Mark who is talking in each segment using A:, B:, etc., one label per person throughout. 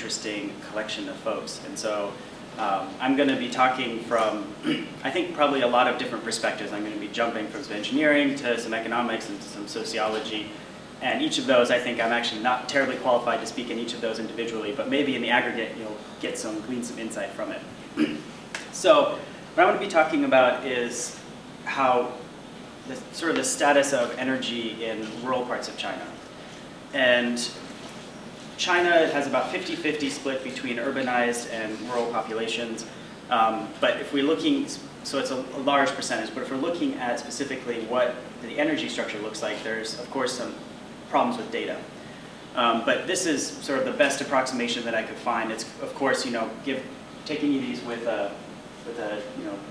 A: interesting collection of folks. And so I'm going to be talking from, I think, probably a lot of different perspectives. I'm going to be jumping from some engineering to some economics and to some sociology. And each of those, I think I'm actually not terribly qualified to speak in each of those individually, but maybe in the aggregate you'll glean some insight from it. So what I want to be talking about is how the status of energy in rural parts of China. And China has about 50-50 split between urbanized and rural populations. But if we're looking, so it's a large percentage, but if we're looking at specifically what the energy structure looks like, there's of course some problems with data. But this is sort of the best approximation that I could find. It's of course, taking these with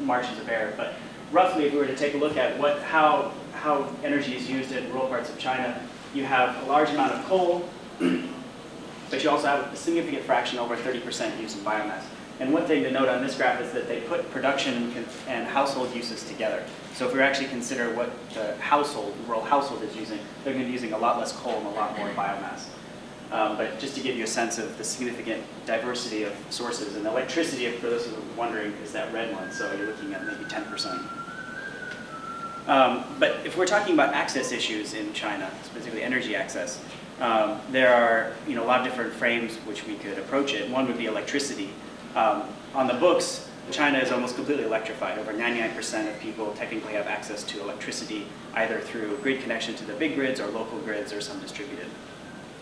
A: margins of error. But roughly, if we were to take a look at how energy is used in rural parts of China, you have a large amount of coal, but you also have a significant fraction, over 30%, used in biomass. And one thing to note on this graph is that they put production and household uses together. So if we actually consider what the rural household is using, they're going to be using a lot less coal and a lot more biomass. But just to give you a sense of the significant diversity of sources, and electricity, for those who are wondering, is that red one, so you're looking at maybe 10%. But if we're talking about access issues in China, specifically energy access, there are a lot of different frames which we could approach it. One would be electricity. On the books, China is almost completely electrified. Over 99% of people technically have access to electricity, either through grid connection to the big grids or local grids or some distributed.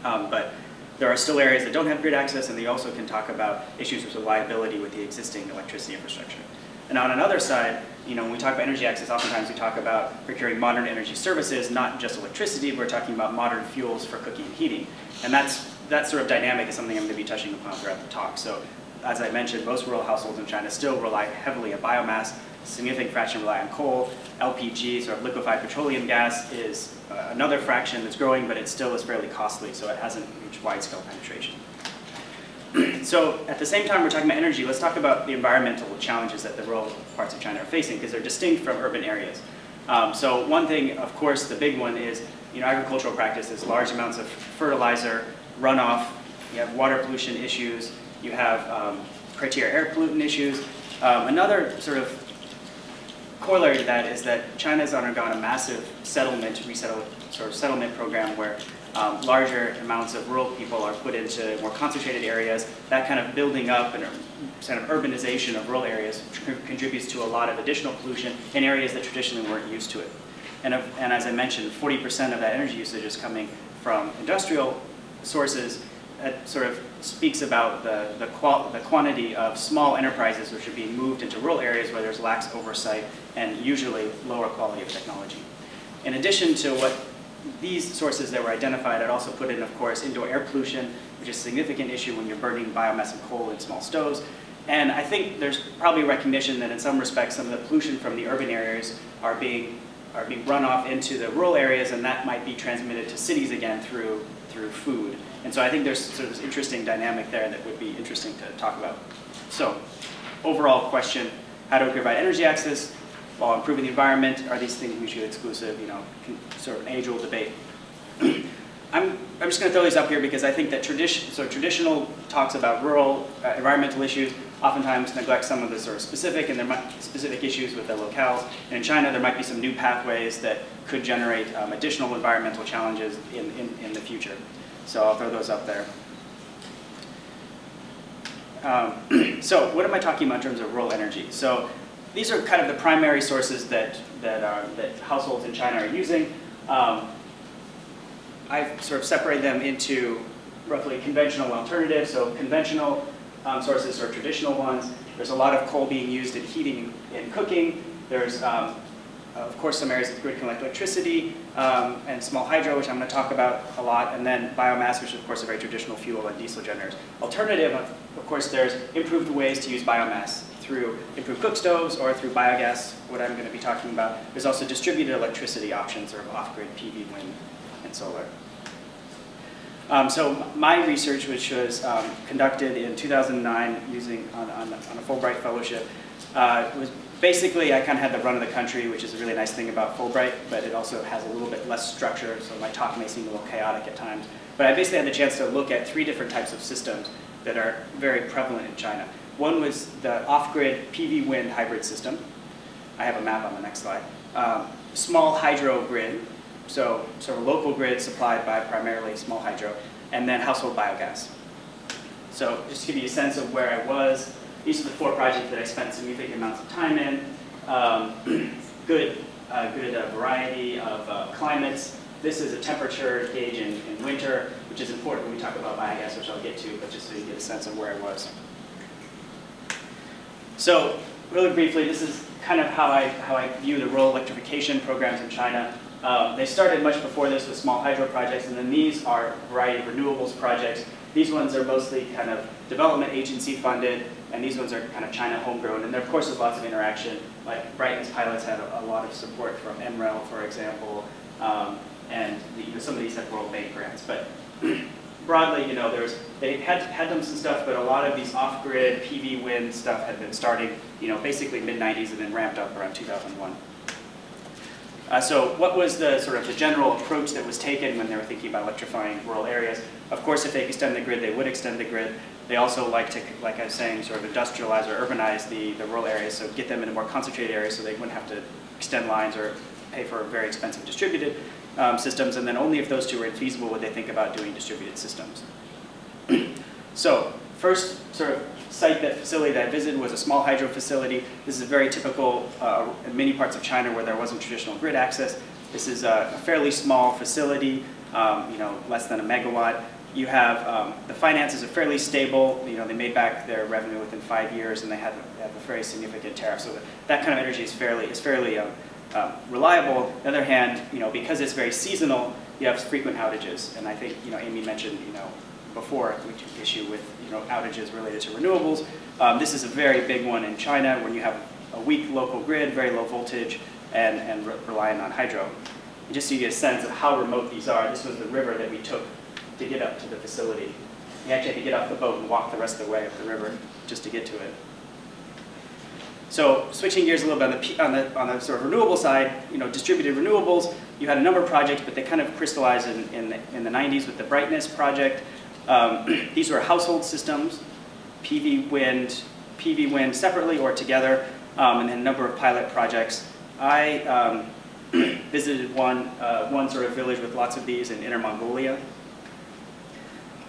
A: But there are still areas that don't have grid access, and they also can talk about issues with reliability with the existing electricity infrastructure. And on another side, when we talk about energy access, oftentimes we talk about procuring modern energy services, not just electricity, but we're talking about modern fuels for cooking and heating. And that sort of dynamic is something I'm going to be touching upon throughout the talk. So as I mentioned, most rural households in China still rely heavily on biomass. A significant fraction rely on coal. LPG, sort of liquefied petroleum gas, is another fraction that's growing, but it still is fairly costly, so it hasn't reached wide-scale penetration. So at the same time we're talking about energy, let's talk about the environmental challenges that the rural parts of China are facing, because they're distinct from urban areas. So one thing, of course, the big one is agricultural practices, large amounts of fertilizer, runoff, you have water pollution issues, you have criteria air pollutant issues. Another sort of corollary to that is that China has undergone a massive settlement program where larger amounts of rural people are put into more concentrated areas. That kind of building up and kind of urbanization of rural areas contributes to a lot of additional pollution in areas that traditionally weren't used to it. And as I mentioned, 40% of that energy usage is coming from industrial sources. That sort of speaks about the quantity of small enterprises which are being moved into rural areas where there's lax oversight and usually lower quality of technology. In addition to what these sources that were identified, I'd also put in, of course, indoor air pollution, which is a significant issue when you're burning biomass and coal in small stoves. And I think there's probably recognition that in some respects some of the pollution from the urban areas are being run off into the rural areas, and that might be transmitted to cities again through food. And so I think there's sort of this interesting dynamic there that would be interesting to talk about. So, overall question, how do we provide energy access while improving the environment? Are these things mutually exclusive? Sort of an age-old debate. I'm just going to throw these up here because I think that traditional talks about rural environmental issues oftentimes neglect some of the sort of specific, and there might be specific issues with the locales. And in China, there might be some new pathways that could generate additional environmental challenges in the future. So I'll throw those up there. So what am I talking about in terms of rural energy? So these are kind of the primary sources that households in China are using. I've sort of separated them into roughly conventional and alternative. So conventional sources are traditional ones. There's a lot of coal being used in heating and cooking. There's, of course, some areas with grid can collect electricity, and small hydro, which I'm going to talk about a lot, and then biomass, which is, of course, a very traditional fuel, and diesel generators. Alternative, of course, there's improved ways to use biomass through improved cook stoves or through biogas, what I'm going to be talking about. There's also distributed electricity options, or off-grid PV, wind, and solar. So my research, which was conducted in 2009 using on a Fulbright fellowship, was basically I kind of had the run of the country, which is a really nice thing about Fulbright, but it also has a little bit less structure, so my talk may seem a little chaotic at times. But I basically had the chance to look at 3 different types of systems that are very prevalent in China. One was the off-grid PV wind hybrid system. I have a map on the next slide. Small hydro grid, so sort of local grid supplied by primarily small hydro, and then household biogas. So just to give you a sense of where I was, these are the 4 projects that I spent significant amounts of time in. Good variety of climates. This is a temperature gauge in winter, which is important when we talk about biogas, which I'll get to, but just so you get a sense of where I was. So really briefly, this is kind of how I view the rural electrification programs in China. They started much before this with small hydro projects, and then these are a variety of renewables projects. These ones are mostly kind of development agency funded, and these ones are kind of China homegrown. And there, of course, there's lots of interaction. Like brightness pilots had a lot of support from MREL, for example, and some of these had World Bank grants. But broadly, they had done some stuff, but a lot of these off-grid PV wind stuff had been starting, basically mid-90s and then ramped up around 2001. So what was the sort of the general approach that was taken when they were thinking about electrifying rural areas? Of course, if they could extend the grid, they would extend the grid. They also like to, like I was saying, sort of industrialize or urbanize the rural areas, so get them in a more concentrated area so they wouldn't have to extend lines or pay for very expensive distributed systems. And then only if those two were infeasible would they think about doing distributed systems. So first sort of facility that I visited was a small hydro facility. This is a very typical in many parts of China where there wasn't traditional grid access. This is a fairly small facility, less than a megawatt. You have the finances are fairly stable. They made back their revenue within 5 years, and they have a very significant tariff. So that kind of energy is fairly reliable. On the other hand, because it's very seasonal, you have frequent outages. And I think Amy mentioned before the issue with outages related to renewables. This is a very big one in China when you have a weak local grid, very low voltage, and reliant on hydro. And just so you get a sense of how remote these are, this was the river that we took to get up to the facility. You actually had to get off the boat and walk the rest of the way up the river just to get to it. So switching gears a little bit on the sort of renewable side, distributed renewables, you had a number of projects, but they kind of crystallized in the 90s with the Brightness project. These were household systems, PV wind separately or together, and then a number of pilot projects. I visited one sort of village with lots of these in Inner Mongolia.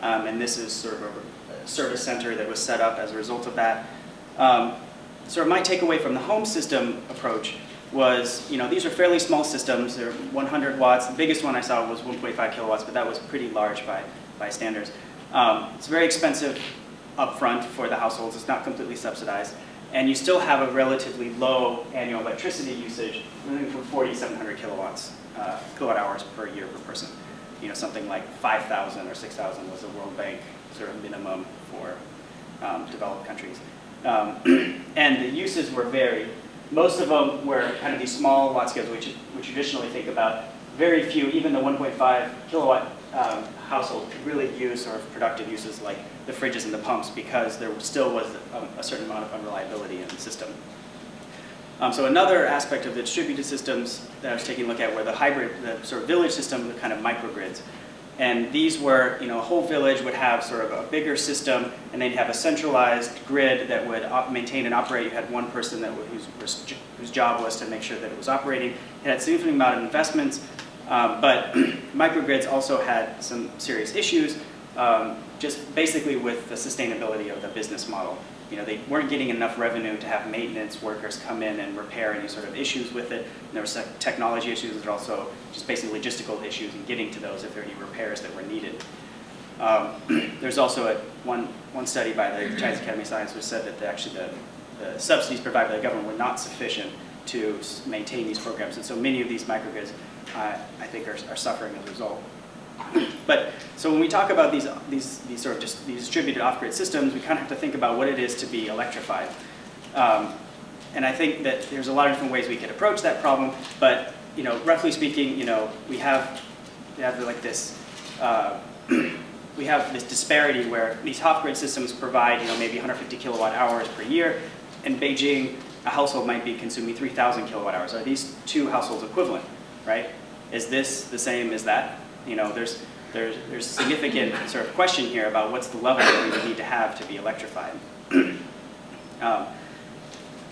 A: And this is sort of a service center that was set up as a result of that. Sort of my takeaway from the home system approach was, these are fairly small systems. They're 100 watts. The biggest one I saw was 1.5 kilowatts, but that was pretty large by standards. It's very expensive upfront for the households. It's not completely subsidized. And you still have a relatively low annual electricity usage, ranging from 4,700 kilowatt hours per year per person. Something like 5,000 or 6,000 was the World Bank sort of minimum for developed countries. And the uses were varied. Most of them were kind of these small watt scales, which we traditionally think about. Very few, even the 1.5 kilowatt household could really use sort of productive uses like the fridges and the pumps because there still was a certain amount of unreliability in the system. So another aspect of the distributed systems that I was taking a look at were the hybrid, the sort of village system, the kind of microgrids. And these were, a whole village would have sort of a bigger system, and they'd have a centralized grid that would maintain and operate. You had one person whose job was to make sure that it was operating. It had a significant amount of investments, but microgrids also had some serious issues, just basically with the sustainability of the business model. They weren't getting enough revenue to have maintenance workers come in and repair any sort of issues with it. And there were some technology issues, but also just basically logistical issues in getting to those if there are any repairs that were needed. There's also one study by the Chinese Academy of Science which said that actually the subsidies provided by the government were not sufficient to maintain these programs. And so many of these microgrids, I think, are suffering as a result. But so when we talk about these sort of these distributed off-grid systems, we kind of have to think about what it is to be electrified. And I think that there's a lot of different ways we could approach that problem. But roughly speaking, we have like this we have this disparity where these off-grid systems provide maybe 150 kilowatt hours per year. In Beijing, a household might be consuming 3,000 kilowatt hours. Are these two households equivalent, right? Is this the same as that? there's a significant sort of question here about what's the level that we would need to have to be electrified.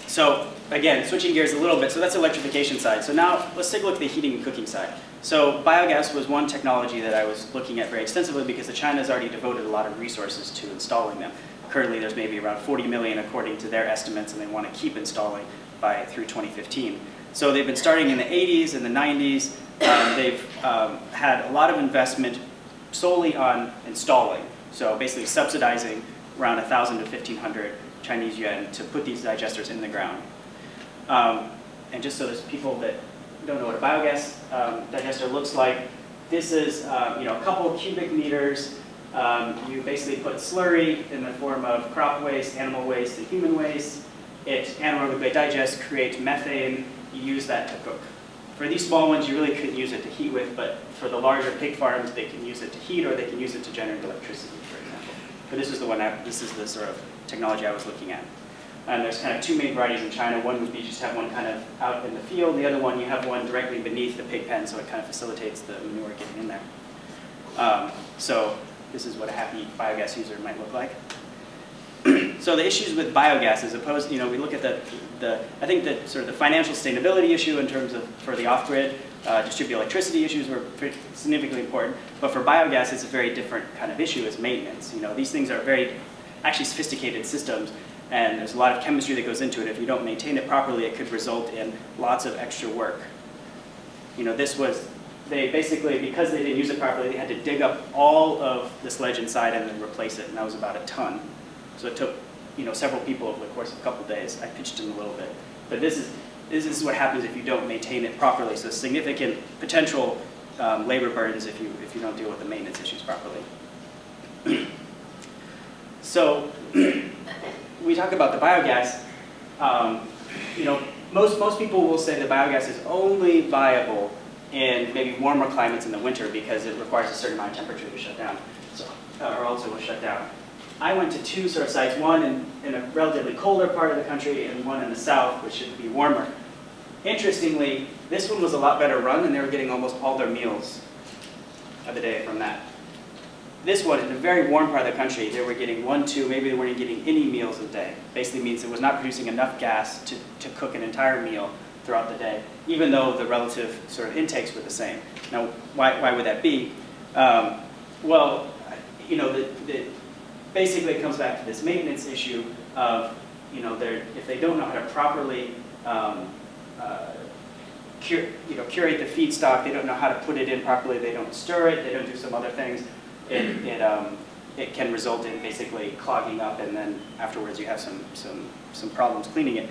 A: So again, switching gears a little bit, so that's the electrification side. So now let's take a look at the heating and cooking side. So biogas was one technology that I was looking at very extensively because China has already devoted a lot of resources to installing them. Currently there's maybe around 40 million according to their estimates, and they want to keep installing through 2015. So they've been starting in the 80s and the 90s. They've had a lot of investment solely on installing. So basically subsidizing around 1,000 to 1,500 Chinese yuan to put these digesters in the ground. And just so there's people that don't know what a biogas digester looks like, this is a couple cubic meters. You basically put slurry in the form of crop waste, animal waste, and human waste. It anaerobically digests, creates methane. You use that to cook. For these small ones, you really couldn't use it to heat with, but for the larger pig farms, they can use it to heat, or they can use it to generate electricity, for example. But this is this is the sort of technology I was looking at. And there's kind of two main varieties in China. One would be just have one kind of out in the field. The other one, you have one directly beneath the pig pen, so it kind of facilitates the manure getting in there. So this is what a happy biogas user might look like. So the issues with biogas, as opposed, we look at I think that sort of the financial sustainability issue in terms of for the off-grid, distributed electricity issues were significantly important. But for biogas, it's a very different kind of issue as maintenance. These things are very actually sophisticated systems, and there's a lot of chemistry that goes into it. If you don't maintain it properly, it could result in lots of extra work. They basically, because they didn't use it properly, they had to dig up all of the sledge inside and then replace it, and that was about a ton. So it took several people over the course of a couple days. I pitched them a little bit. But this is what happens if you don't maintain it properly. So significant potential labor burdens if you don't deal with the maintenance issues properly. So we talk about the biogas. Most people will say that biogas is only viable in maybe warmer climates in the winter because it requires a certain amount of temperature to shut down, or else it will shut down. I went to two sort of sites, one in a relatively colder part of the country and one in the south, which should be warmer. Interestingly, this one was a lot better run, and they were getting almost all their meals of the day from that. This one, in a very warm part of the country, they were getting 1, 2, maybe they weren't getting any meals a day. Basically means it was not producing enough gas to cook an entire meal throughout the day, even though the relative sort of intakes were the same. Now, why would that be? Basically it comes back to this maintenance issue of, if they don't know how to properly curate the feedstock, they don't know how to put it in properly, they don't stir it, they don't do some other things, it can result in basically clogging up, and then afterwards you have some problems cleaning it.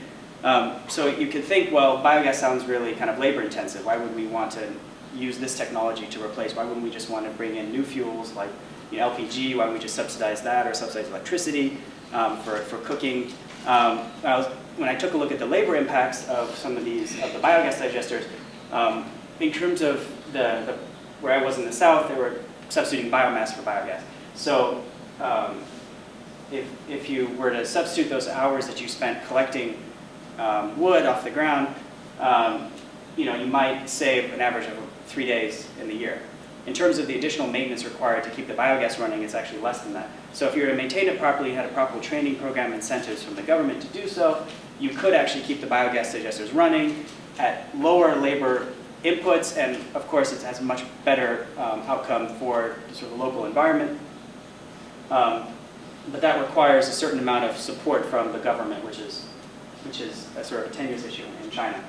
A: So you could think, well, biogas sounds really kind of labor intensive. Why would we want to use this technology to replace? Why wouldn't we just want to bring in new fuels like LPG? Why don't we just subsidize that, or subsidize electricity for cooking? When I took a look at the labor impacts of some of the biogas digesters, in terms of where I was in the south, they were substituting biomass for biogas. So if you were to substitute those hours that you spent collecting wood off the ground, you might save an average of 3 days in the year. In terms of the additional maintenance required to keep the biogas running, it's actually less than that. So if you were to maintain it properly, you had a proper training program, incentives from the government to do so, you could actually keep the biogas digesters running at lower labor inputs, and of course it has a much better outcome for sort of the local environment. But that requires a certain amount of support from the government, which is a sort of a tenuous issue in China.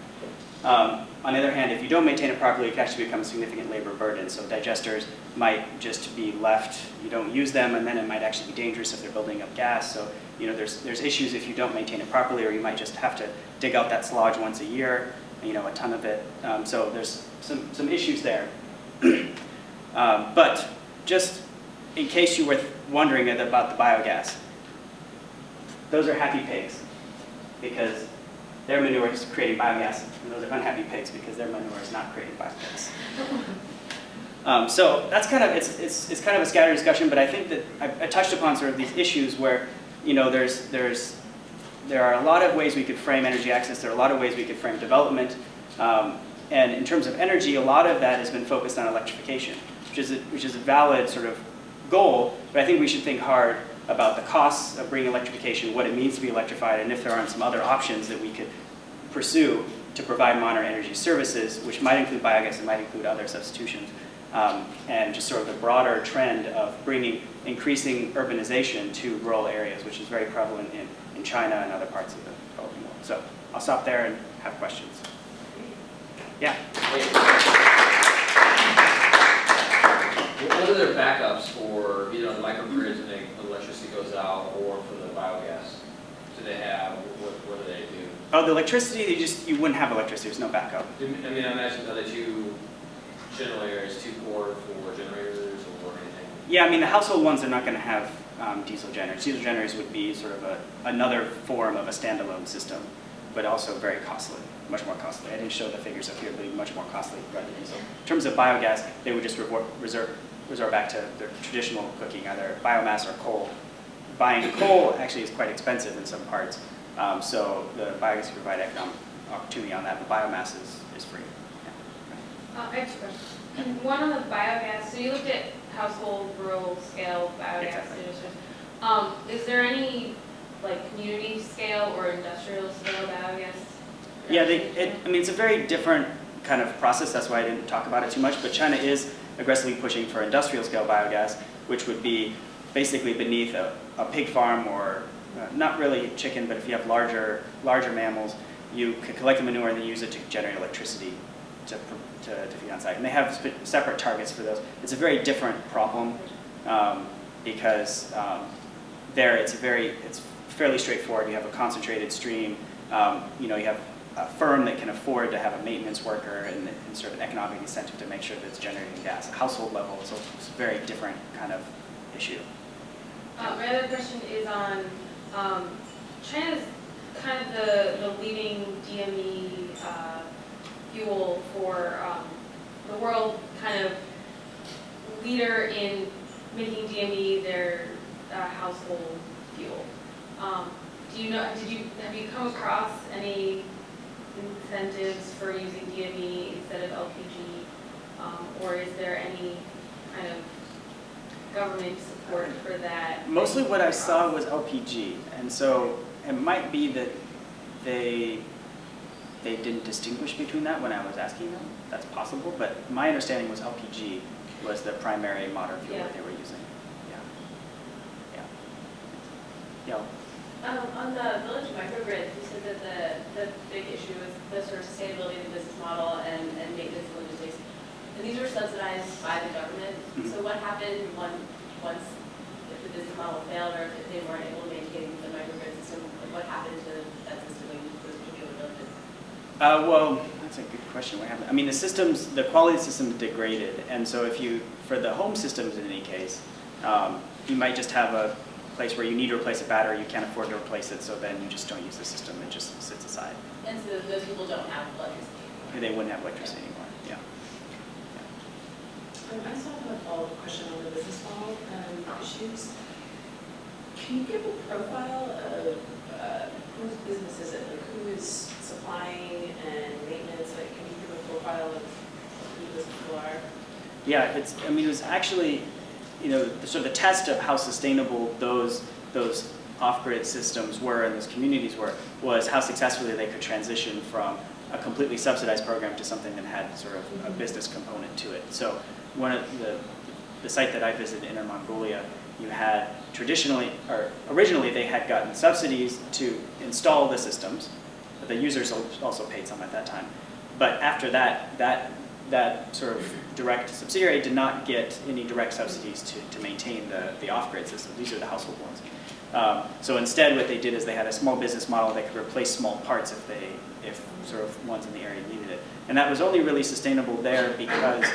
A: On the other hand, if you don't maintain it properly, it can actually become a significant labor burden. So digesters might just be left, you don't use them, and then it might actually be dangerous if they're building up gas. So there's issues if you don't maintain it properly, or you might just have to dig out that sludge once a year, a ton of it. So there's some issues there. But just in case you were wondering about the biogas, those are happy pigs, because their manure is creating biogas, and those are unhappy pigs because their manure is not creating biogas. So that's kind of it's kind of a scattered discussion, but I think that I touched upon sort of these issues where there are a lot of ways we could frame energy access. There are a lot of ways we could frame development, and in terms of energy, a lot of that has been focused on electrification, which which is a valid sort of goal, but I think we should think hard about the costs of bringing electrification, what it means to be electrified, and if there aren't some other options that we could pursue to provide modern energy services, which might include biogas and might include other substitutions, and just sort of the broader trend of bringing increasing urbanization to rural areas, which is very prevalent in China and other parts of the developing world. So I'll stop there and have questions. Yeah?
B: What are their backups for either on the microgrids when the electricity goes out or for the biogas? Do they have, what do they do?
A: Oh, the electricity, you wouldn't have electricity, there's no backup.
B: I mean, I imagine are they too general areas, too poor for generators or anything?
A: Yeah, I mean, the household ones are not going to have diesel generators. Diesel generators would be sort of another form of a standalone system, but also very costly, much more costly. I didn't show the figures up here, but much more costly rather than diesel. In terms of biogas, they would just resort back to their traditional cooking, either biomass or coal. Buying coal actually is quite expensive in some parts, so the biogas can provide economic opportunity on that, but biomass is free. Yeah.
C: I have two questions. One on the biogas, so you looked at household, rural scale biogas.
A: Exactly.
C: Is there any like community scale or industrial scale biogas?
A: Yeah, I mean, it's a very different kind of process. That's why I didn't talk about it too much. But China is aggressively pushing for industrial scale biogas, which would be basically beneath a pig farm or not really chicken, but if you have larger mammals, you could collect the manure and then use it to generate electricity to feed on site. And they have separate targets for those. It's a very different problem because there it's fairly straightforward. You have a concentrated stream. You have a firm that can afford to have a maintenance worker and sort of an economic incentive to make sure that it's generating gas. At household level, it's a very different kind of issue.
C: My other question is on China's kind of the leading DME fuel for the world, kind of leader in making DME their household fuel. Do you know? Have you come across any incentives for using DME instead of LPG, or is there any kind of government support for that?
A: Mostly what I saw was LPG, and so it might be that they didn't distinguish between that when I was asking them. That's possible, but my understanding was LPG was the primary modern fuel that they were using. Yeah.
D: On the village microgrid, you said that the big issue was the sort of sustainability of the business model and maintenance and logistics. And these were subsidized by the government. Mm-hmm. So what happened once if the business model failed or if they weren't able to maintain the microgrid system? Like what happened to that system when you were able to build it?
A: Well, that's a good question. What happened? I mean, the quality of the system degraded, and so for the home systems in any case, you might just have a place where you need to replace a battery, you can't afford to replace it, so then you just don't use the system, it just sits aside.
D: And so those people don't have electricity anymore?
A: They wouldn't have electricity anymore, yeah.
E: I just have a follow-up question on the business model issues. Can you give a profile of whose business is it? Like who is supplying and maintenance? Like, can you give a profile of who those people are?
A: Yeah, it was actually, sort of the test of how sustainable those off-grid systems were and those communities were was how successfully they could transition from a completely subsidized program to something that had sort of a business component to it. So one of the site that I visited in Inner Mongolia, you had originally they had gotten subsidies to install the systems, but the users also paid some at that time. But after that sort of direct subsidiary did not get any direct subsidies to maintain the off-grid system. These are the household ones. So instead what they did is they had a small business model that could replace small parts if sort of ones in the area needed it. And that was only really sustainable there because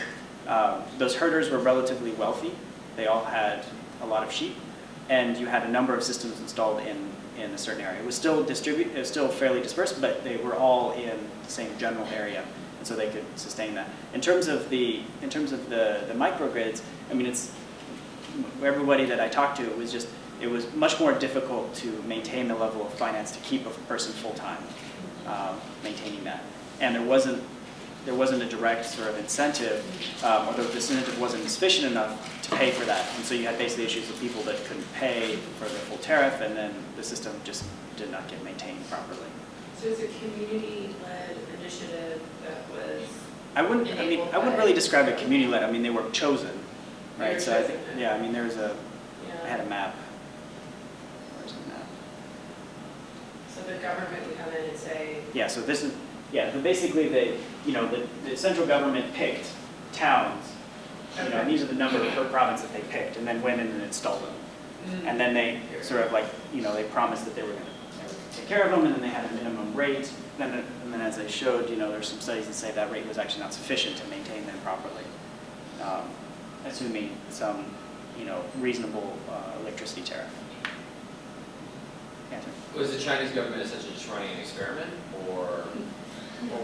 A: those herders were relatively wealthy. They all had a lot of sheep, and you had a number of systems installed in a certain area. It was still fairly dispersed, but they were all in the same general area. So they could sustain that. In terms of the microgrids, I mean, it's everybody that I talked to. It was much more difficult to maintain the level of finance to keep a person full time maintaining that, and there wasn't there wasn't a direct sort of incentive, or the incentive wasn't sufficient enough to pay for that. And so you had basically issues with people that couldn't pay for the full tariff, and then the system just did not get maintained properly.
E: So it's a community-led initiative that was.
A: I wouldn't really describe it community-led. I mean, they were chosen,
E: They were
A: right? So I
E: chosen,
A: think,
E: yeah.
A: yeah, I mean, there's a, I had
E: Yeah.
A: a map. Where's the map?
E: So the government would come in and say,
A: Yeah, so this is, yeah, but basically the central government picked towns, and these are the number per province that they picked, and then went in and installed them. And then they sort of like, they promised that they were going to take care of them, and then they had a minimum rate. And then as I showed, there's some studies that say that rate was actually not sufficient to maintain them properly, assuming some, reasonable electricity tariff. Answer.
B: Was the Chinese government essentially just running an experiment, or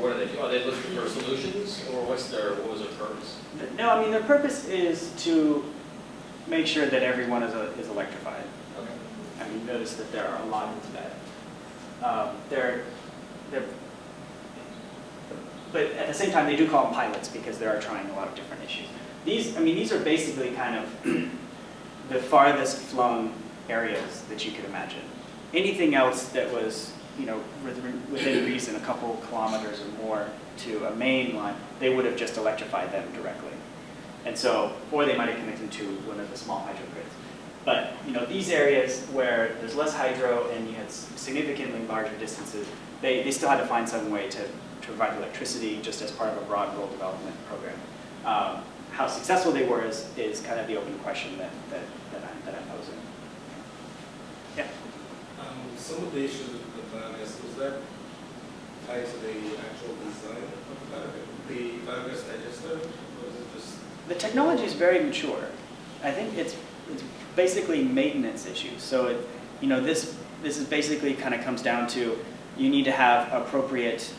B: what are they doing? Are they looking for solutions, or what was their purpose?
A: No, I mean, their purpose is to make sure that everyone is electrified.
B: Okay.
A: I mean, notice that there are a lot into that. But at the same time, they do call them pilots because they are trying a lot of different issues. These are basically kind of the farthest flung areas that you could imagine. Anything else that was, within reason, a couple kilometers or more to a main line, they would have just electrified them directly. And so, or they might have connected to one of the small hydro grids. But, these areas where there's less hydro and you had significantly larger distances, they still had to find some way to provide electricity just as part of a broad rural development program. How successful they were is kind of the open question that I'm posing. Yeah.
F: Some of the issues with the biogas, was that tied to the actual design of the biogas digester, or was it just?
A: The technology is very mature. I think it's basically maintenance issues. So this is basically kind of comes down to you need to have appropriate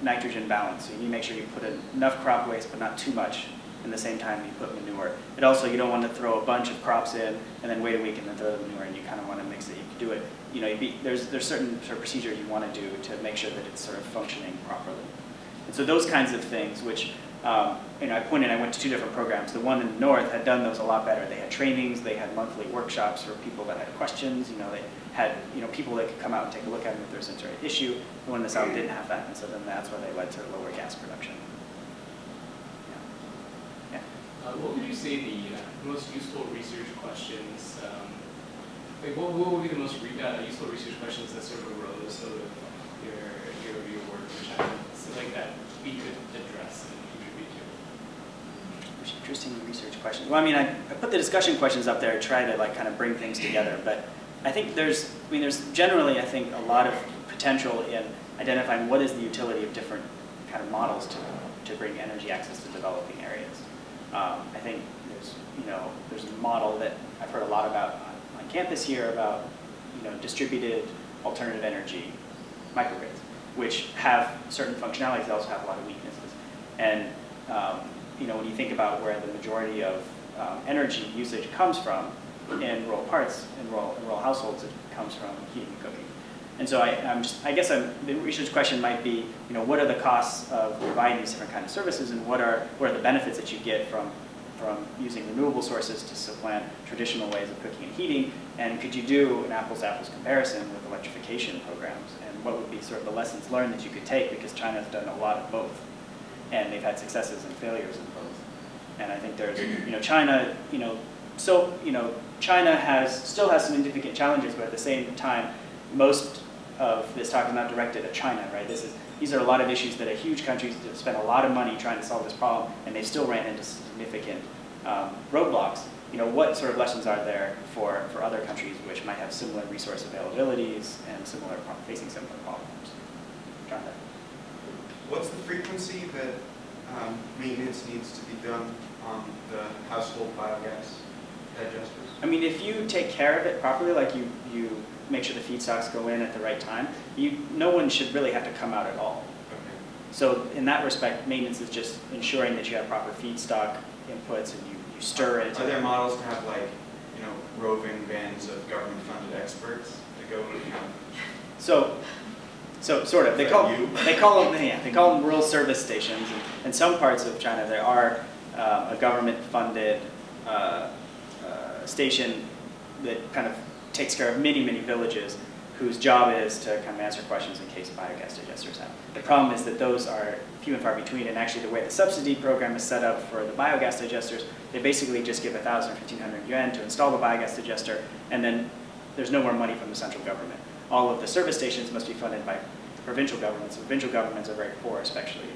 A: nitrogen balance. So you need to make sure you put enough crop waste, but not too much. In the same time you put manure. But also you don't want to throw a bunch of crops in and then wait a week and then throw the manure in. You kind of want to mix it. You can do it. There's certain sort of procedures you want to do to make sure that it's sort of functioning properly. And so those kinds of things, which I went to 2 different programs. The one in the north had done those a lot better. They had trainings, they had monthly workshops for people that had questions. They had people that could come out and take a look at them if there's some sort of issue. The one in the south didn't have that, and so then that's why they led to lower gas production.
G: What would you say the most useful research questions, what would be the most useful research questions that sort of arose out of your work in China, so like that we could address and contribute to?
A: Interesting research questions. Well, I mean, I put the discussion questions up there to try to kind of bring things together, but I think there's generally, I think, a lot of potential in identifying what is the utility of different kind of models to bring energy access to developing areas. I think there's a model that I've heard a lot about on campus here about distributed alternative energy microgrids, which have certain functionalities, they also have a lot of weaknesses. And when you think about where the majority of energy usage comes from in rural parts, in rural households, it comes from heating and cooking. And so I guess the research question might be, what are the costs of providing these different kinds of services, and what are the benefits that you get from using renewable sources to supplant traditional ways of cooking and heating, and could you do an apples-to-apples comparison with electrification programs, and what would be sort of the lessons learned that you could take, because China's done a lot of both, and they've had successes and failures in both. And I think there's, China, China still has some significant challenges, but at the same time, most of this talk is not directed at China, right? These are a lot of issues that a huge country has spent a lot of money trying to solve this problem, and they still ran into significant roadblocks. What sort of lessons are there for other countries which might have similar resource availabilities and facing similar problems? Jonathan?
H: What's the frequency that maintenance needs to be done on the household biogas digesters?
A: I mean, if you take care of it properly, like you make sure the feedstocks go in at the right time, no one should really have to come out at all.
H: Okay.
A: So in that respect, maintenance is just ensuring that you have proper feedstock inputs and you stir it.
H: Are there models to have roving bands of government-funded experts to go and
A: So sort of, they call them rural service stations. In some parts of China, there are a government-funded station that kind of takes care of many, many villages whose job is to kind of answer questions in case biogas digesters have. The problem is that those are few and far between, and actually the way the subsidy program is set up for the biogas digesters, they basically just give 1,000 or 1,500 yuan to install the biogas digester, and then there's no more money from the central government. All of the service stations must be funded by provincial governments. Provincial governments are very poor, especially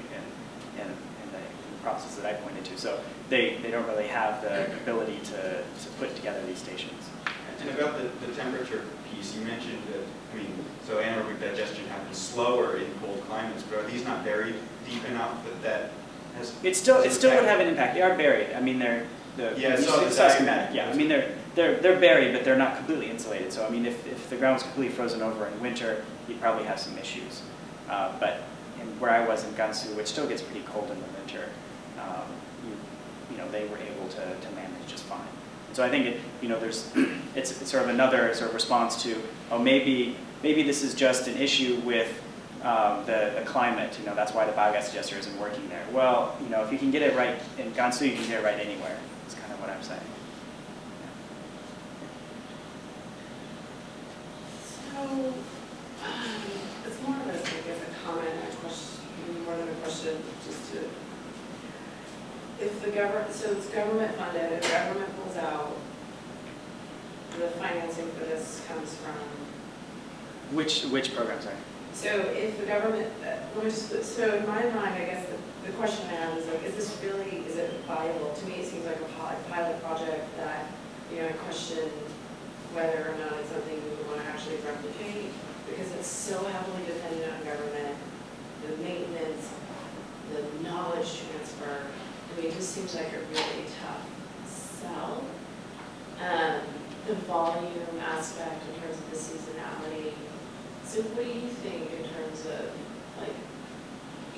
A: in the provinces that I pointed to. So they don't really have the ability to put together these stations.
H: And about the temperature piece, you mentioned that, I mean, so anaerobic digestion happens slower in cold climates, but are these not buried deep enough that has...
A: It still would have an impact. They are buried. I mean, they're schematic. Yeah, I mean, they're buried, but they're not completely insulated. So I mean, if the ground was completely frozen over in winter, you'd probably have some issues. But where I was in Gansu, which still gets pretty cold in the winter, they were able to manage just fine. So I think it's sort of another sort of response to, oh, maybe this is just an issue with the climate. That's why the biogas digester isn't working there. Well, if you can get it right in Gansu, you can get it right anywhere. That's kind of what I'm saying.
E: So it's more of a, I guess, a comment and a question, more than a question, just to. If the government, so it's government funded, if government pulls out, the financing for this comes from.
A: Which program, sorry?
E: So if the government, so in my mind, I guess the question I have is like, is it viable? To me, it seems like a pilot project that, I question whether or not it's something we would want to actually replicate, because it's so heavily dependent on government, the maintenance, the knowledge transfer. I mean, it just seems like a really tough sell. The volume aspect in terms of the seasonality. So what do you think in terms of, like,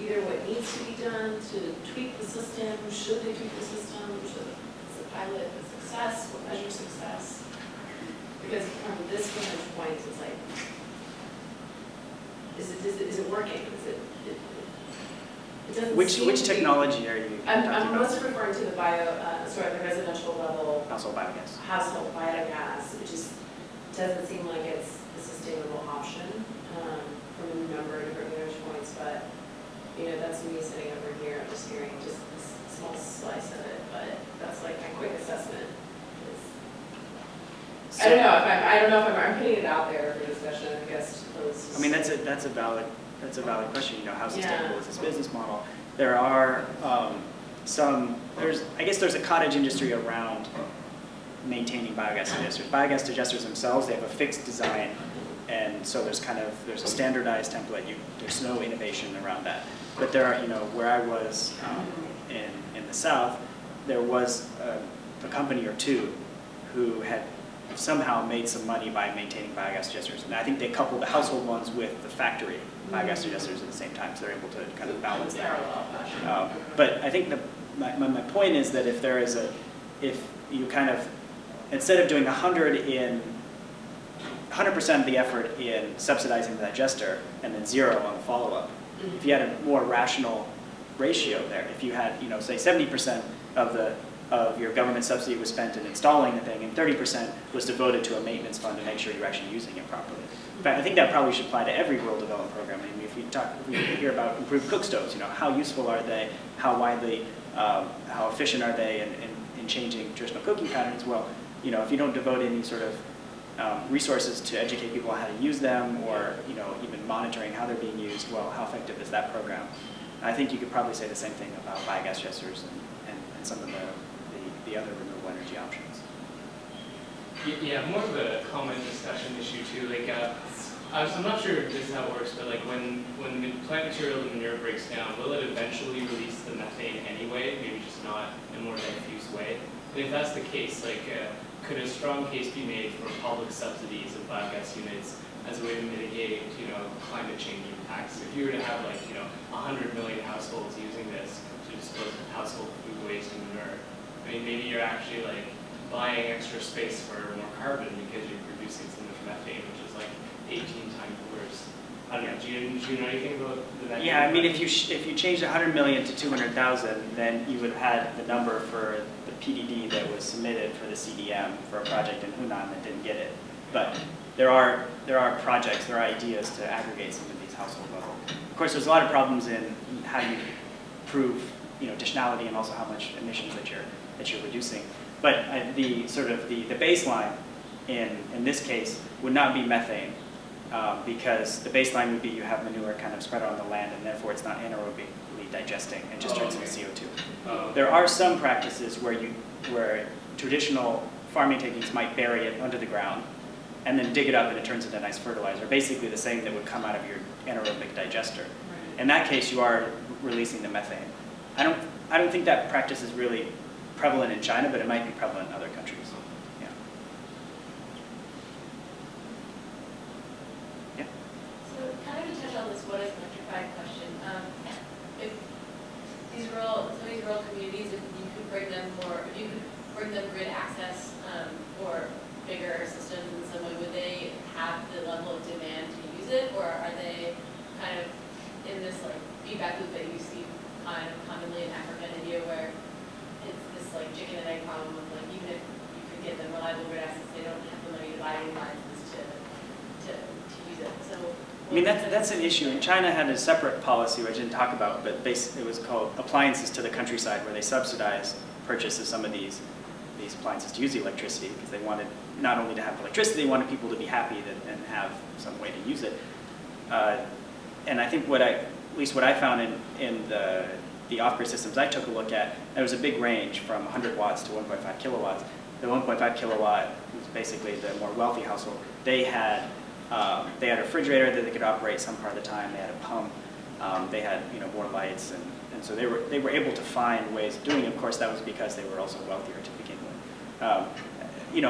E: either what needs to be done to tweak the system, should they tweak the system, is the pilot a success, what measures success? Because from this vantage point, it's like, is it working? It doesn't seem
A: Which
E: to
A: technology are you
E: I'm
A: talking about?
E: mostly referring to the the residential level
A: Household biogas.
E: household biogas, which doesn't seem like it's a sustainable option from a number of different vantage points. But that's me sitting over here, I'm just hearing just this small slice of it. But that's like my quick assessment. I don't know if I'm putting it out there for discussion. I guess.
A: I mean, that's a valid question. How sustainable is this business model? There are there's a cottage industry around maintaining biogas digesters. Biogas digesters themselves, they have a fixed design, and so there's a standardized template. There's no innovation around that. But there are, where I was in the south, there was a company or two who had somehow made some money by maintaining biogas digesters. And I think they coupled the household ones with the factory biogas digesters at the same time, so they're able to kind of balance that. But I think my point is that if you kind of, instead of doing 100% of the effort in subsidizing the digester and then 0 on the follow-up, if you had a more rational ratio there, if you had, say 70% of your government subsidy was spent in installing the thing, and 30% was devoted to a maintenance fund to make sure you're actually using it properly. In fact, I think that probably should apply to every rural development program. I mean, if we hear about improved cook stoves, how useful are they? How widely, how efficient are they in changing traditional cooking patterns? Well, if you don't devote any sort of resources to educate people on how to use them, or even monitoring how they're being used, well, how effective is that program? And I think you could probably say the same thing about biogas digesters and some of the other renewable energy options.
G: Yeah, more of a common discussion issue too. Like, I'm not sure if this is how it works, but like when the plant material, the manure breaks down, will it eventually release the methane anyway? Maybe just not in a more diffuse way. And if that's the case, like, could a strong case be made for public subsidies of biogas units as a way to mitigate, climate change impacts? If you were to have 100 million households using this to dispose of household food waste and manure, I mean, maybe you're actually buying extra space for more carbon because you're producing so much methane, which is 18 times worse. I don't know, Do you know anything about the?
A: Yeah, I mean, if you changed 100 million to 200,000, then you would have had the number for the PDD that was submitted for the CDM for a project in Hunan that didn't get it. But there are projects, there are ideas to aggregate some of these household level. Of course, there's a lot of problems in how you prove, additionality and also how much emissions that you're reducing. But the baseline in this case would not be methane. Because the baseline would be you have manure kind of spread on the land, and therefore it's not anaerobically digesting and just turns into CO2. There are some practices where traditional farming techniques might bury it under the ground and then dig it up and it turns into nice fertilizer, basically the same that would come out of your anaerobic digester.
E: Right.
A: In that case, you are releasing the methane. I don't think that practice is really prevalent in China, but it might be prevalent in other countries.
D: So kind of to touch on this what is electrified question, if some of these rural communities, if you could bring them grid access or bigger systems in some way, would they have the level of demand to use it, or are they kind of in this like feedback loop that you see kind of commonly in Africa and India, where it's this like chicken and egg problem of like even if you could get them reliable grid access, they don't have the money to buy new licenses to use it. So
A: I mean, that's an issue. And China had a separate policy, which I didn't talk about, but it was called appliances to the countryside, where they subsidized purchase of some of these appliances to use the electricity, because they wanted not only to have electricity, they wanted people to be happy and have some way to use it. And I think at least what I found in the off-grid systems I took a look at, there was a big range from 100 watts to 1.5 kilowatts. The 1.5 kilowatt was basically the more wealthy household. They had a refrigerator that they could operate some part of the time. They had a pump. They had more lights, and so they were able to find ways of doing it. Of course, that was because they were also wealthier to begin with.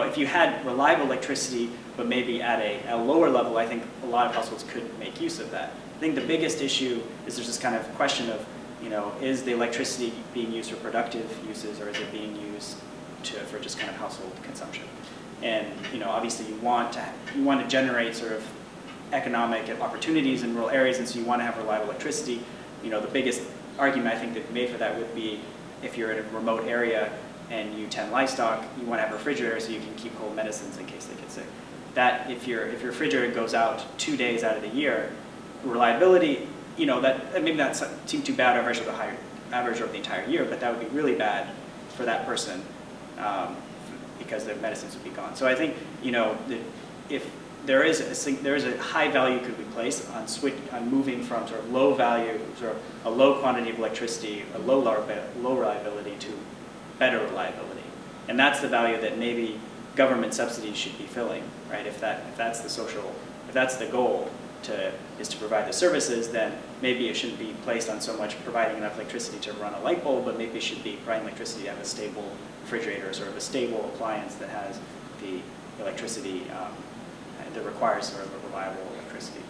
A: If you had reliable electricity, but maybe at a lower level, I think a lot of households could make use of that. I think the biggest issue is there's this kind of question of, is the electricity being used for productive uses, or is it being used for just kind of household consumption? And obviously you want to generate sort of economic opportunities in rural areas, and so you want to have reliable electricity. The biggest argument I think they've made for that would be if you're in a remote area and you tend livestock, you want to have a refrigerator so you can keep cold medicines in case they get sick. That if your refrigerator goes out 2 days out of the year, reliability, that maybe not seem too bad average over the entire year, but that would be really bad for that person. Because the medicines would be gone. So I think if there is a high value could be placed on moving from sort of low value, sort of a low quantity of electricity, a low reliability to better reliability, and that's the value that maybe government subsidies should be filling, right? If that's the goal is to provide the services, then maybe it shouldn't be placed on so much providing enough electricity to run a light bulb, but maybe it should be providing electricity to have a stable refrigerator, sort of a stable appliance that has the electricity that requires sort of a reliable electricity.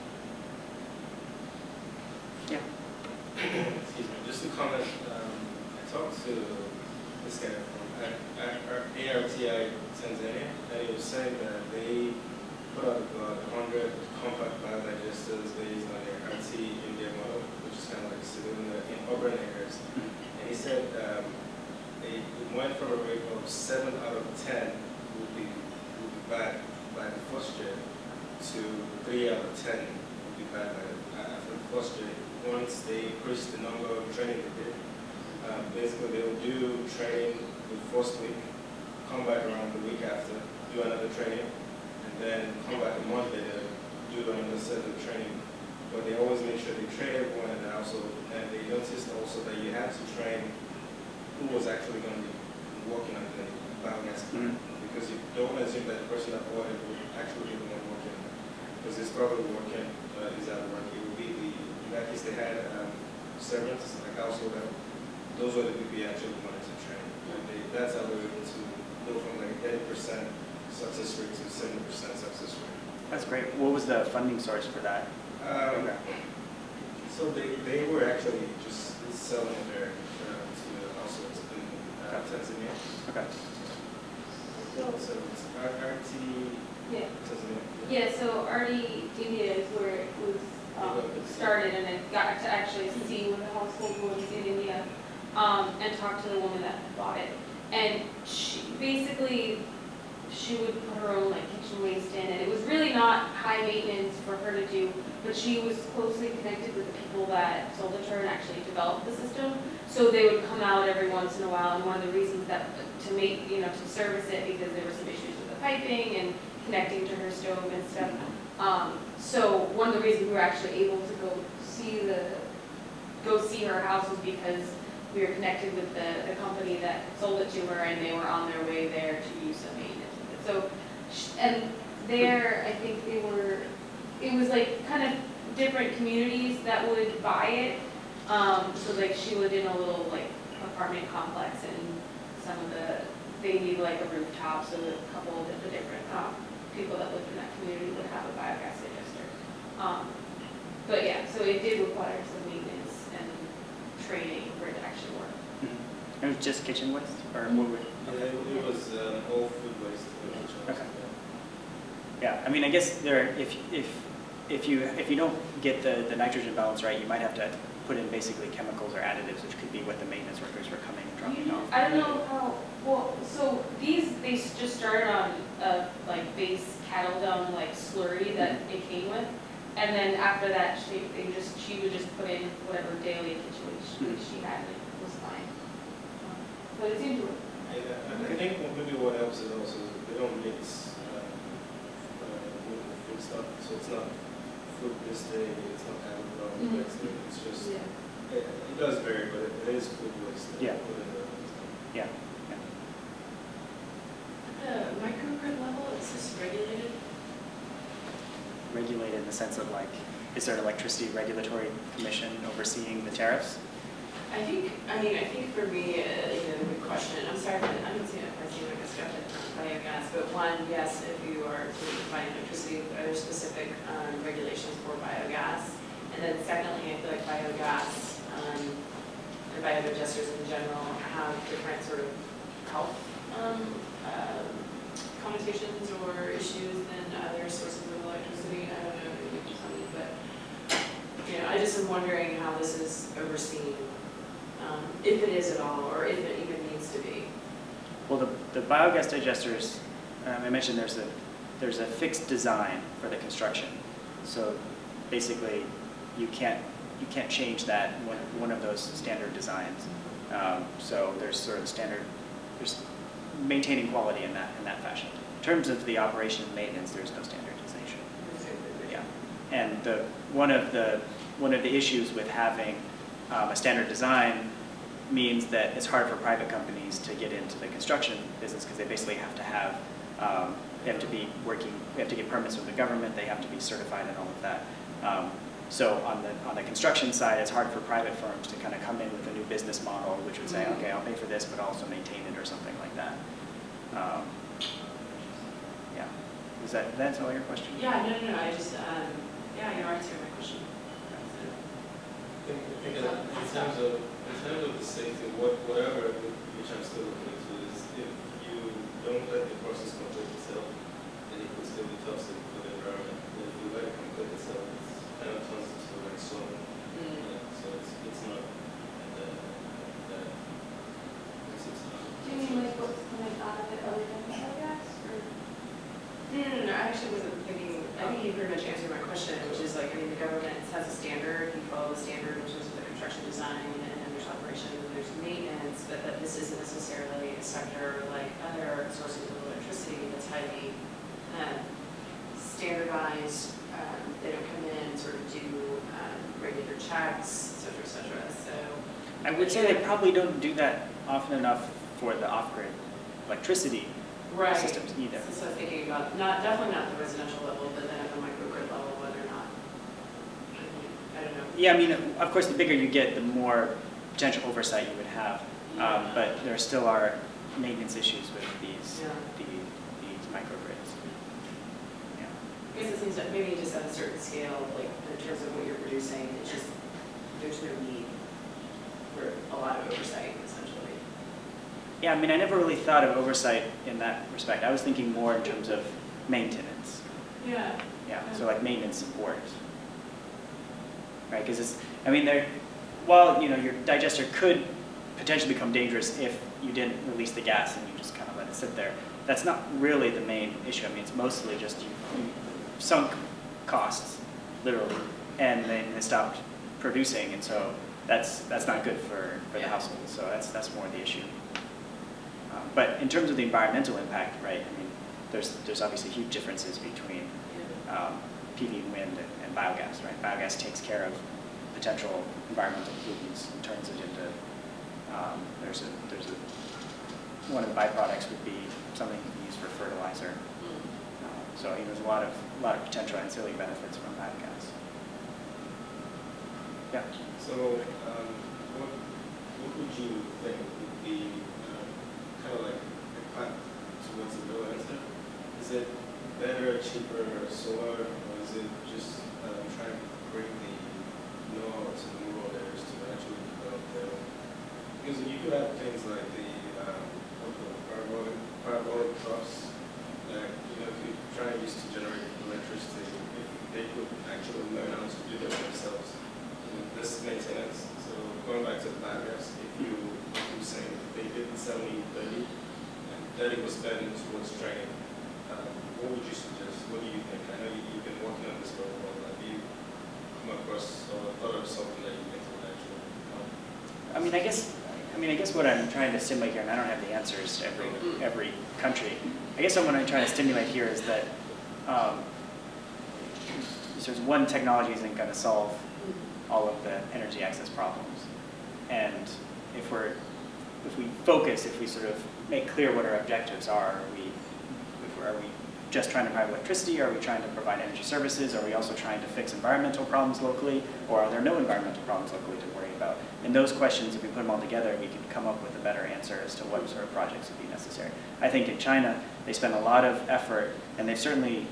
A: Yeah.
F: Excuse me, just a comment. I talked to this guy from ARTI Tanzania, and he was saying that they put out about 100 compact biodigesters based on their RT India model, which is kind of like civilian in urban areas. And he said it went from a rate of 7 out of 10 would be bad by the first year to 3 out of 10 would be bad after the first year. Once they increased the number of training they did, basically they would do training the first week, come back around the week after, do another training, and then come back a month later, do another set of training. But they always make sure they train everyone, and they noticed also that you had to train who was actually going to be working on the biogas plant. Because you don't assume that the person that bought it would actually be the one working on it. Because it's probably working, is out of work. It would be in that case they had servants, like household help. Those were the people you actually wanted to train. And that's how they were able to go from like 30% success rate to 70% success rate.
A: That's great. What was the funding source for that program?
F: So they were actually just selling their to the households in Tanzania.
A: Okay.
F: So it's RT
C: Yeah.
F: Tanzania.
C: Yeah, so RD India is where it was started, and I got to actually see what the household was in India, and talk to the woman that bought it. And she would put her own like kitchen waste in, and it was really not high maintenance for her to do, but she was closely connected with the people that sold it to her and actually developed the system. So they would come out every once in a while, and one of the reasons that to service it, because there were some issues with the piping and connecting to her stove and stuff. So one of the reasons we were actually able to go see her house was because we were connected with the company that sold it to her, and they were on their way there to do some maintenance with it. So, and there, I think it was like kind of different communities that would buy it. So like she lived in a little like apartment complex, and they need like a rooftop, so a couple of the different people that lived in that community would have a biogas digester. But yeah, so it did require some maintenance and training for it to actually work.
A: It was just kitchen waste, or what would?
F: Yeah, it was all food waste.
A: Okay. Yeah, I mean, I guess if you don't get the nitrogen balance right, you might have to put in basically chemicals or additives, which could be what the maintenance workers were coming and dropping off.
C: I don't know how, well, so they just started on a like base cattle dung like slurry that it came with. And then after that, she would just put in whatever daily kitchen waste she had, and it was fine. But it seemed to work.
F: I think maybe what helps is also they don't mix food stuff, so it's not food this day, it's not animal the next day. It's just it does vary, but it is food waste.
A: Yeah. Yeah.
E: At the microgrid level, is this regulated?
A: Regulated in the sense of like, is there an electricity regulatory commission overseeing the tariffs?
E: I think for me, the big question, I'm sorry, but I don't see it, I seem like a skeptic on biogas, but one, yes, if you are sort of providing electricity, are there specific regulations for biogas? And then secondly, I feel like biogas and biodigesters in general have different sort of health connotations or issues than other sources of electricity. I don't know if you can tell me, but I just am wondering how this is overseen, if it is at all, or if it even needs to be.
A: Well, the biogas digesters, I mentioned there's a fixed design for the construction. So basically, you can't change that one of those standard designs. So there's sort of there's maintaining quality in that fashion. In terms of the operation and maintenance, there's no standardization. Yeah, and one of the issues with having a standard design means that it's hard for private companies to get into the construction business, because they basically have to have they have to get permits from the government, they have to be certified and all of that. So on the construction side, it's hard for private firms to kind of come in with a new business model, which would say, okay, I'll pay for this, but also maintain it or something like that. Yeah, that's all your question?
E: Yeah, no, I just, you answered my question.
F: I think that in terms of the safety, whatever, which I'm still looking into, is if you don't let the process complete itself, then it could still be toxic for the environment. But if you let it complete itself, it's kind of turns into like soil. So it's not that
C: Do you mean like what's coming out of it other than biogas?
E: No, I actually wasn't thinking, I think you pretty much answered my question, which is like, the government has a standard, you follow the standard in terms of the construction design, and then there's operation, and there's maintenance, but that this isn't necessarily a sector like other sources of electricity that's highly standardized. They don't come in and sort of do regular checks, et cetera, so.
A: I would say they probably don't do that often enough for the off-grid electricity systems either.
E: So thinking about, definitely not the residential level, but then at the microgrid level, whether or not, I don't know.
A: Yeah, I mean, of course, the bigger you get, the more potential oversight you would have. But there still are maintenance issues with these microgrids. Yeah.
E: I guess it seems that maybe just at a certain scale, like in terms of what you're producing, it's just, there's no need for a lot of oversight, essentially.
A: Yeah, I mean, I never really thought of oversight in that respect. I was thinking more in terms of maintenance.
E: Yeah.
A: Yeah, so like maintenance support. right? Because I mean, while your digester could potentially become dangerous if you didn't release the gas and you just kind of let it sit there, that's not really the main issue. I mean, it's mostly just you sunk costs, literally, and then they stopped producing, and so that's not good for the household. So that's more the issue. But in terms of the environmental impact, right? I mean, there's obviously huge differences between PV and wind and biogas, right? Biogas takes care of potential environmental pollutants and turns it into one of the byproducts would be something you can use for fertilizer. So there's a lot of potential ancillary benefits from biogas. Yeah.
F: So, what would you think would be kind of like a path towards a real answer? Is it better, cheaper, solar, or is it just trying to bring the know-how to the rural areas to actually develop their own? Because you could have things like the parabolic troughs that could try and use to generate electricity if they could actually learn how to do that themselves. This maintenance. So going back to the biogas, if you were saying they did 70-30, and 30 was spent towards training, what would you suggest? What do you think? I know you've been working on this for a while. Have you come across or thought of something that you think would actually help?
A: I mean, I guess what I'm trying to stimulate here, and I don't have the answers to every country. I guess what I'm trying to stimulate here is that there's one technology isn't going to solve all of the energy access problems, and if we focus, if we sort of make clear what our objectives are we just trying to provide electricity? Are we trying to provide energy services? Are we also trying to fix environmental problems locally? Or are there no environmental problems locally to worry about? And those questions, if we put them all together, we can come up with a better answer as to what sort of projects would be necessary. I think in China, they spend a lot of effort, and they've certainly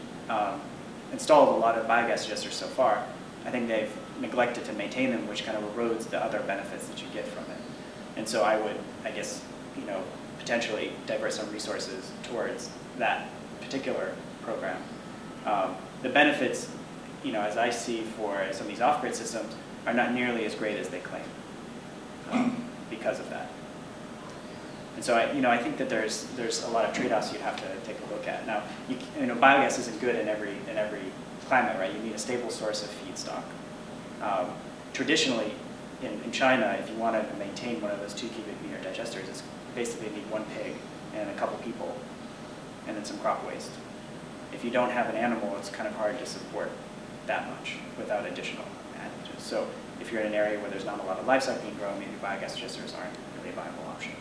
A: installed a lot of biogas digesters so far. I think they've neglected to maintain them, which kind of erodes the other benefits that you get from it. And so I would, I guess, potentially divert some resources towards that particular program. The benefits, as I see for some of these off-grid systems, are not nearly as great as they claim because of that. And so I think that there's a lot of trade-offs you'd have to take a look at. Now, biogas isn't good in every climate, right? You need a stable source of feedstock. Traditionally, in China, if you wanted to maintain one of those 2 cubic meter digesters, it's basically need 1 pig and a couple people, and then some crop waste. If you don't have an animal, it's kind of hard to support that much without additional additives. So if you're in an area where there's not a lot of livestock being grown, maybe biogas digesters aren't really a viable option.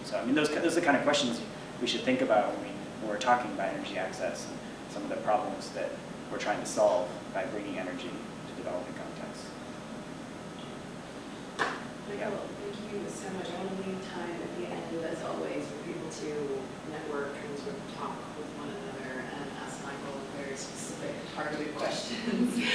A: So those are the kind of questions we should think about when we're talking about energy access and some of the problems that we're trying to solve by bringing energy to developing contexts.
E: Michael, thank you so much. I want to leave time at the end, as always, for people to network and sort of talk with one another and ask Michael very specific, targeted questions.